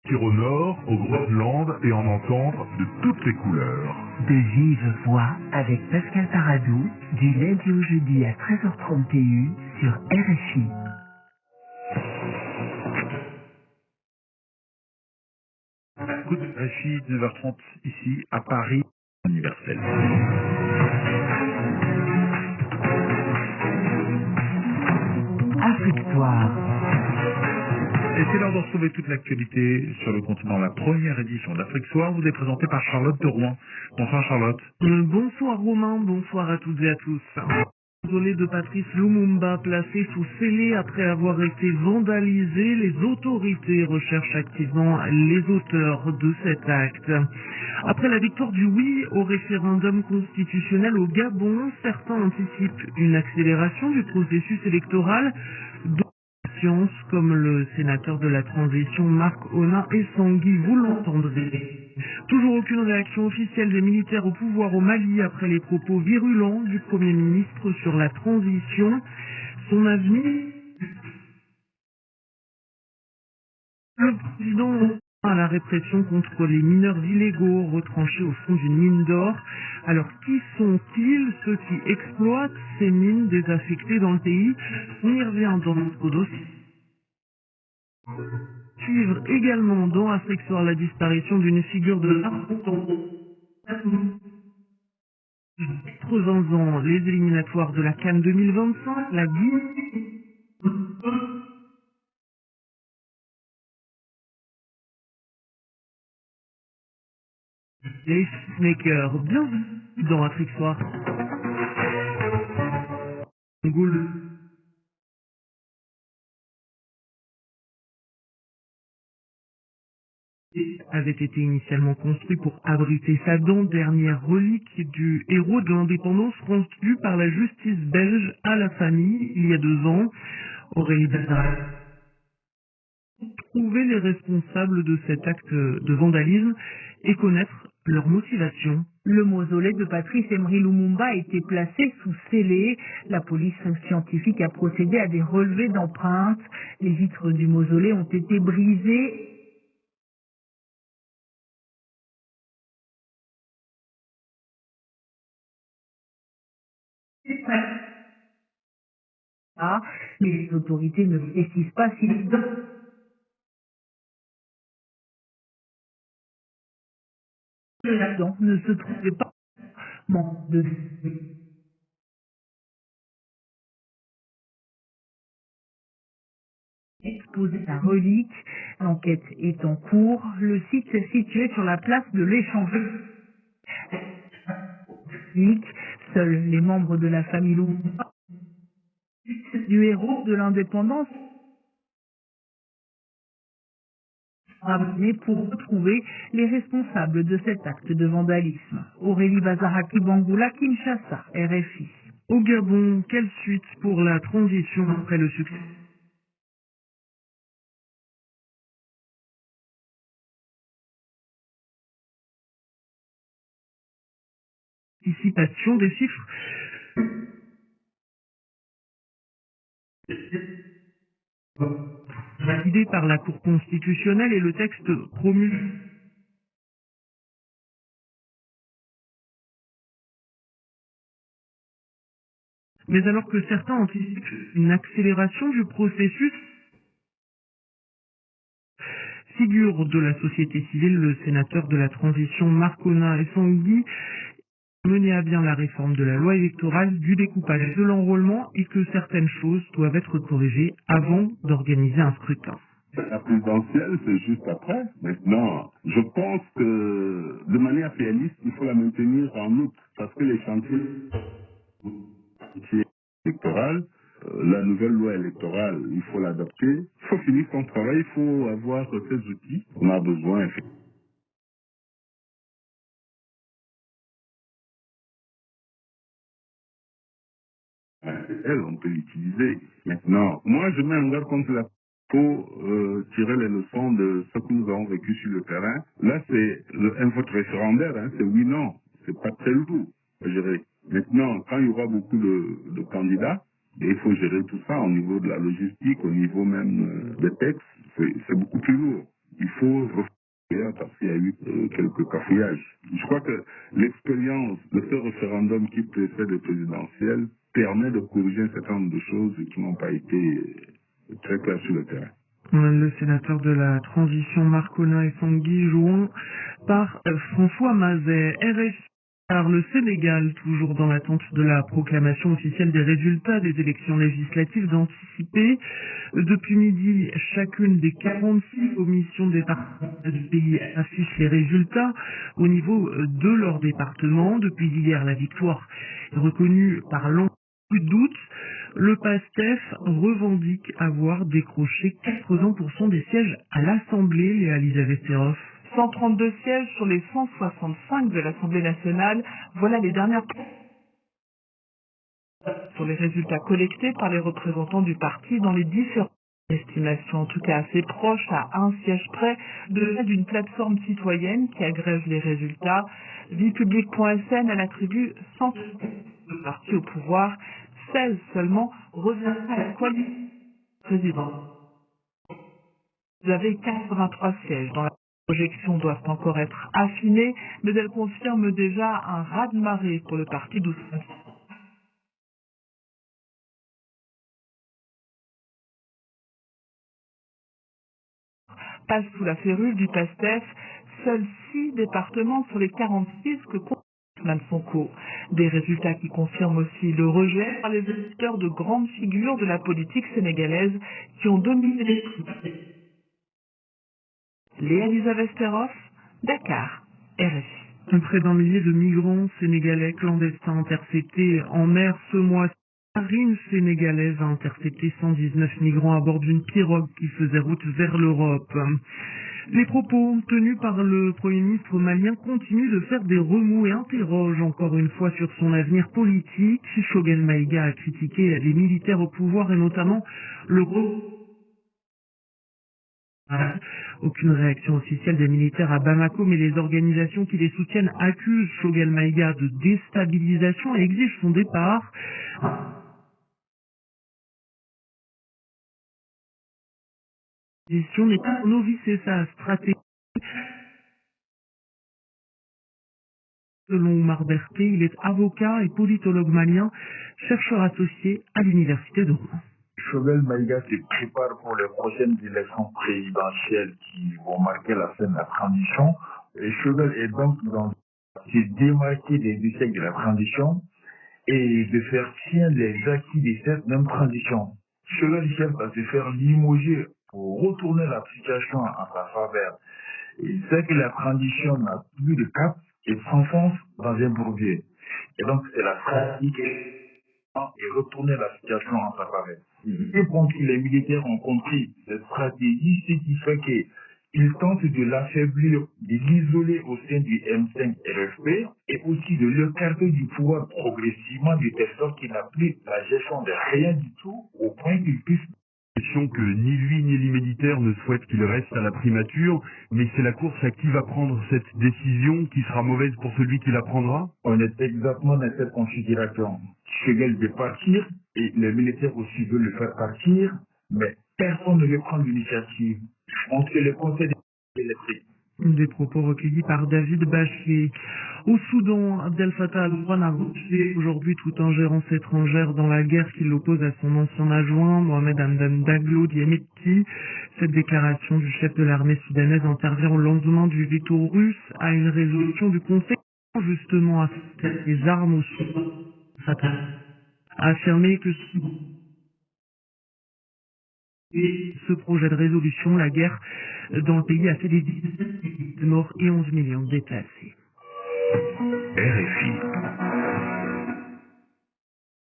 partir au nord, au Groenland et en entendre de toutes les couleurs. De vive voix avec Pascal Paradou, du lundi au jeudi à 13h30 TU sur RFI. Écoute, RFI 9h30 ici à Paris, universel. Afrique Soir. Et c'est l'heure de retrouver toute l'actualité sur le continent. La première édition d'Afrique Soir vous est présentée par Charlotte de Rouen. Bonsoir Charlotte. Bonsoir Romain, bonsoir à toutes et à tous. Le mausolée de Patrice Lumumba placé sous scellé après avoir été vandalisé, les autorités recherchent activement les auteurs de cet acte. Après la victoire du oui au référendum constitutionnel au Gabon, certains anticipent une accélération du processus électoral. Science, comme le sénateur de la transition Marc Ona Essangui, vous l'entendrez. Toujours aucune réaction officielle des militaires au pouvoir au Mali après les propos virulents du Premier ministre sur la transition. Son avenir, le président à la répression contre les mineurs illégaux retranchés au fond d'une mine d'or. Alors qui sont-ils, ceux qui exploitent ces mines désaffectées dans le pays? On y revient dans notre dossier. Suivre également dans Afrique Soir la disparition d'une figure de l'art. 80 ans, les éliminatoires de la CAN 2025, la Guinée. Les makers, bienvenue dans Afrique Soir. Goul. Avait été initialement construit pour abriter sa dent, dernière relique du héros de l'indépendance rendue par la justice belge à la famille il y a 2 ans. Aurélie Bazar. Trouver les responsables de cet acte de vandalisme et connaître leur motivation. Le mausolée de Patrice Emery Lumumba a été placé sous scellé. La police scientifique a procédé à des relevés d'empreintes. Les vitres du mausolée ont été brisées. Les autorités ne précisent pas si les dents de la dent ne se trouvaient pas de exposer la relique. L'enquête est en cours. Le site est situé sur la place de l'Échange. Seuls les membres de la famille Lumumba du héros de l'indépendance amenés pour retrouver les responsables de cet acte de vandalisme. Aurélie Bazaraki Bangoula, Kinshasa, RFI. Au Gabon, quelle suite pour la transition après le succès? Anticipation des chiffres validé par la Cour constitutionnelle et le texte promu. Mais alors que certains anticipent une accélération du processus, figure de la société civile, le sénateur de la transition Marc Ona Essangui mener à bien la réforme de la loi électorale, du découpage de l'enrôlement et que certaines choses doivent être corrigées avant d'organiser un scrutin. La présidentielle, c'est juste après. Maintenant, je pense que de manière réaliste, il faut la maintenir en août parce que les chantiers électoraux, la nouvelle loi électorale, il faut l'adopter. Il faut finir son travail, il faut avoir ces outils. On a besoin, effectivement. On peut l'utiliser. Maintenant, moi, je mets en garde contre la faut tirer les leçons de ce que nous avons vécu sur le terrain. Là, c'est un vote référendaire, hein, c'est oui-non. C'est pas très lourd à gérer. Maintenant, quand il y aura beaucoup de candidats, et il faut gérer tout ça au niveau de la logistique, au niveau même des textes, c'est beaucoup plus lourd. il faut refaire parce qu'il y a eu quelques cafouillages. Je crois que l'expérience de ce référendum qui précède le présidentiel permet de corriger un certain nombre de choses qui n'ont pas été très claires sur le terrain. Le sénateur de la transition Marcona et Sangui jouant par François Mazet. RFI. Alors le Sénégal, toujours dans l'attente de la proclamation officielle des résultats des élections législatives d'anticiper. Depuis midi, chacune des 46 commissions départementales du pays affiche les résultats au niveau de leur département. Depuis hier, la victoire est reconnue par l'ensemble du doute. Le PASTEF revendique avoir décroché 80% des sièges à l'Assemblée, Léa Elisabeth-Serroff. 132 sièges sur les 165 de l'Assemblée nationale. Voilà les dernières sur les résultats collectés par les représentants du parti dans les différentes estimations, en tout cas assez proches à un siège près d'une plateforme citoyenne qui agrège les résultats. Viepublique.sn, elle attribue 100 partis au pouvoir, 16 seulement reviendront à la coalition présidente. Vous avez 83 sièges dans la projections doivent encore être affinées, mais elles confirment déjà un raz-de-marée pour le parti d'Ousmane. Passe sous la férule du PASTEF, seuls 6 départements sur les 46 que compte Ousmane Sonko. Des résultats qui confirment aussi le rejet par les électeurs de grandes figures de la politique sénégalaise qui ont dominé les prix. Léa Elisabeth-Serroff, Dakar, RFI. Près d'un millier de migrants sénégalais clandestins interceptés en mer ce mois. La marine sénégalaise a intercepté 119 migrants à bord d'une pirogue qui faisait route vers l'Europe. Les propos tenus par le Premier ministre malien continuent de faire des remous et interrogent encore une fois sur son avenir politique. Choguel Maïga a critiqué les militaires au pouvoir et notamment le aucune réaction officielle des militaires à Bamako, mais les organisations qui les soutiennent accusent Choguel Maïga de déstabilisation et exigent son départ. Mais pour novice et sa stratégie. Selon Oumar Berté, il est avocat et politologue malien, chercheur associé à l'université de Rouen. Choguel Maïga se prépare pour les prochaines élections présidentielles qui vont marquer la fin de la transition. Et Choguel est donc dans se démarquer des échecs de la transition et de faire sien des acquis de cette même transition. Choguel cherche à se faire limoger pour retourner la situation en sa faveur. Il sait que la transition n'a plus de cap et s'enfonce dans un bourbier. Et donc c'est la stratégie et retourner la situation en sa faveur. Et quand les militaires ont compris cette stratégie, ce qui fait qu'ils tentent de l'affaiblir, de l'isoler au sein du M5 RFP et aussi de l'écarter du pouvoir progressivement de telle sorte qu'il n'a plus la gestion de rien du tout au point qu'il puisse. Que ni lui ni les militaires ne souhaitent qu'il reste à la primature, mais c'est la course à qui va prendre cette décision qui sera mauvaise pour celui qui la prendra. On est exactement dans cette configuration. Choguel veut partir et les militaires aussi veulent le faire partir, mais personne ne veut prendre l'initiative. On se le conseil électrique. Des propos recueillis par David Bachier. Au Soudan, Abdel Fattah al-Burhan a rejeté aujourd'hui toute ingérence étrangère dans la guerre qui l'oppose à son ancien adjoint, Mohamed Hamdan Daglo Diemeti. Cette déclaration du chef de l'armée soudanaise intervient au lendemain du veto russe à une résolution du Conseil justement à les armes au Soudan. Fattah a affirmé que ce projet de résolution, la guerre dans le pays a fait des dizaines de morts et 11 millions de déplacés. RFI.